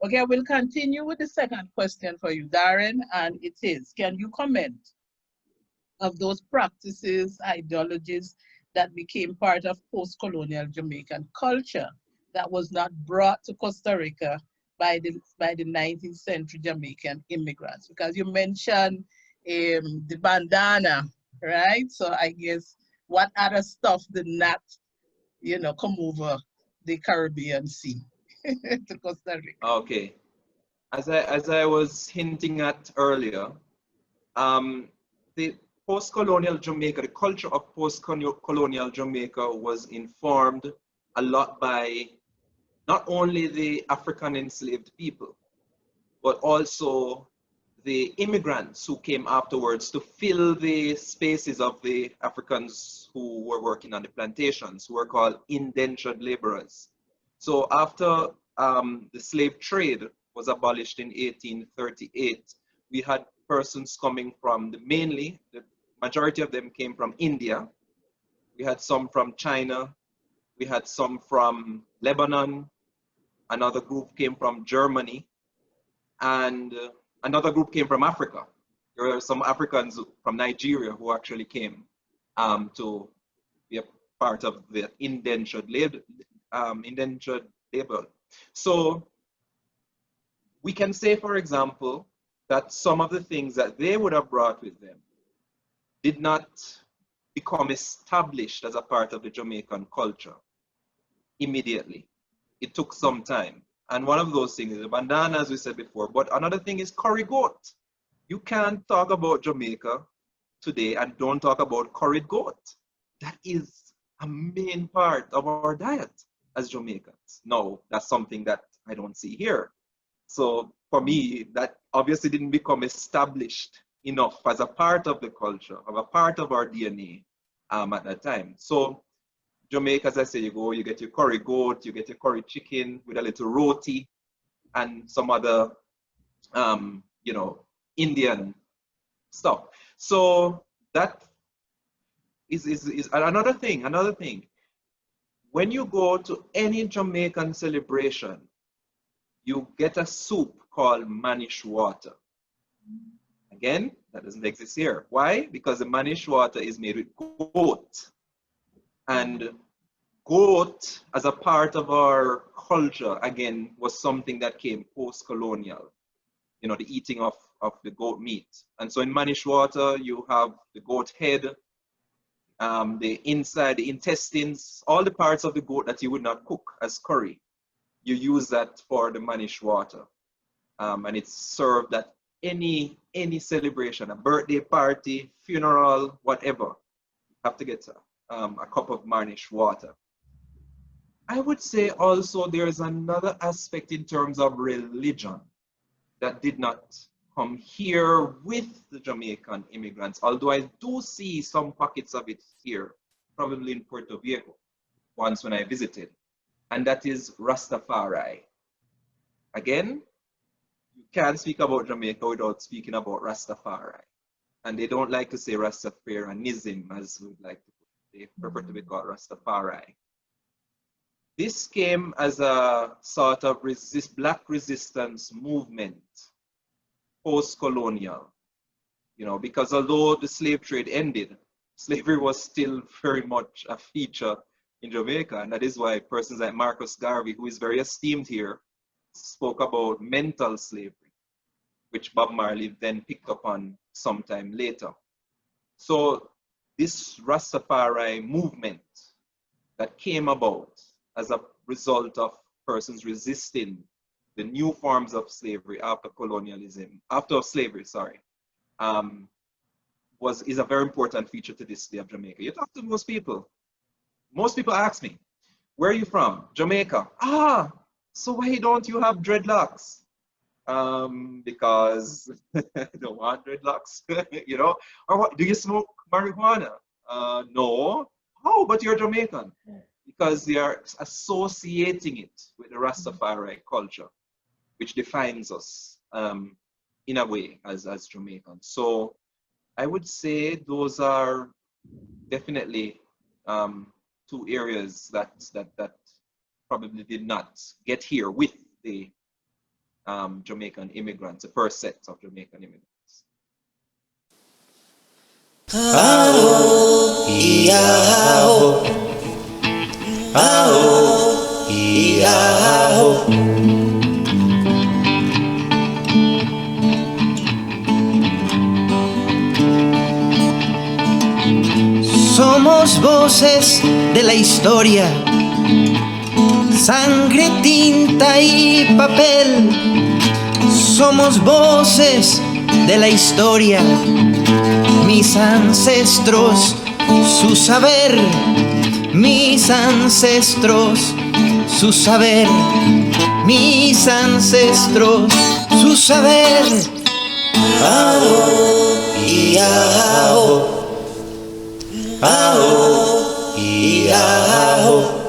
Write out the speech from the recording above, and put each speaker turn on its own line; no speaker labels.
Okay, I will continue with the second question for you, Daren, and it is, can you comment of those practices, ideologies that became part of post-colonial Jamaican culture that was not brought to Costa Rica by the 19th century Jamaican immigrants? Because you mentioned the bandana, right? So I guess what other stuff did not, come over the Caribbean Sea to Costa Rica?
Okay. As I was hinting at earlier, the post-colonial Jamaica, the culture of post-colonial Jamaica was informed a lot by not only the African enslaved people, but also the immigrants who came afterwards to fill the spaces of the Africans who were working on the plantations, who were called indentured laborers. So after the slave trade was abolished in 1838, we had persons coming from mainly, the majority of them came from India. We had some from China. We had some from Lebanon. Another group came from Germany. And another group came from Africa. There were some Africans from Nigeria who actually came to be a part of the indentured labor. So we can say, for example, that some of the things that they would have brought with them did not become established as a part of the Jamaican culture immediately. It took some time. And one of those things is the bandana, as we said before. But another thing is curry goat. You can't talk about Jamaica today and don't talk about curried goat. That is a main part of our diet as Jamaicans. No, that's something that I don't see here. So for me, that obviously didn't become established enough as a part of the culture, of a part of our DNA at that time. So Jamaica, as I say, you get your curry goat, you get your curry chicken with a little roti and some other, Indian stuff. So that is another thing. Another thing, when you go to any Jamaican celebration, you get a soup called manish water. Again, that doesn't exist here. Why? Because the manish water is made with goat. And goat, as a part of our culture, again, was something that came post-colonial. The eating of the goat meat. And so in manish water, you have the goat head, the inside, the intestines, all the parts of the goat that you would not cook as curry. You use that for the manish water. And it's served at any celebration, a birthday party, funeral, whatever. You have to get a cup of manish water. I would say also there's another aspect in terms of religion that did not come here with the Jamaican immigrants, although I do see some pockets of it here, probably in Puerto Viejo, once when I visited, and that is Rastafari. Again, you can't speak about Jamaica without speaking about Rastafari. And they don't like to say Rastafarianism, as we'd like to put it. They prefer to be called Rastafari. This came as a sort of black resistance movement, post-colonial, because although the slave trade ended, slavery was still very much a feature in Jamaica. And that is why persons like Marcus Garvey, who is very esteemed here, spoke about mental slavery, which Bob Marley then picked up on sometime later. So this Rastafari movement that came about as a result of persons resisting the new forms of slavery after slavery, is a very important feature to this day of Jamaica. You talk to most people ask me, where are you from? Jamaica. Ah, so why don't you have dreadlocks? Because I don't want dreadlocks, or what, do you smoke marijuana? No. Oh, but you're Jamaican. Because they are associating it with the Rastafari culture, which defines us in a way as Jamaicans. So I would say those are definitely two areas that probably did not get here with the Jamaican immigrants, the first sets of Jamaican immigrants.
Aho, iaho. Aho, iaho. Somos voces de la historia, sangre, tinta y papel. Somos voces de la historia, mis ancestros, su saber, mis ancestros, su saber, mis ancestros, su saber. Aho, iaho. Aho, iaho.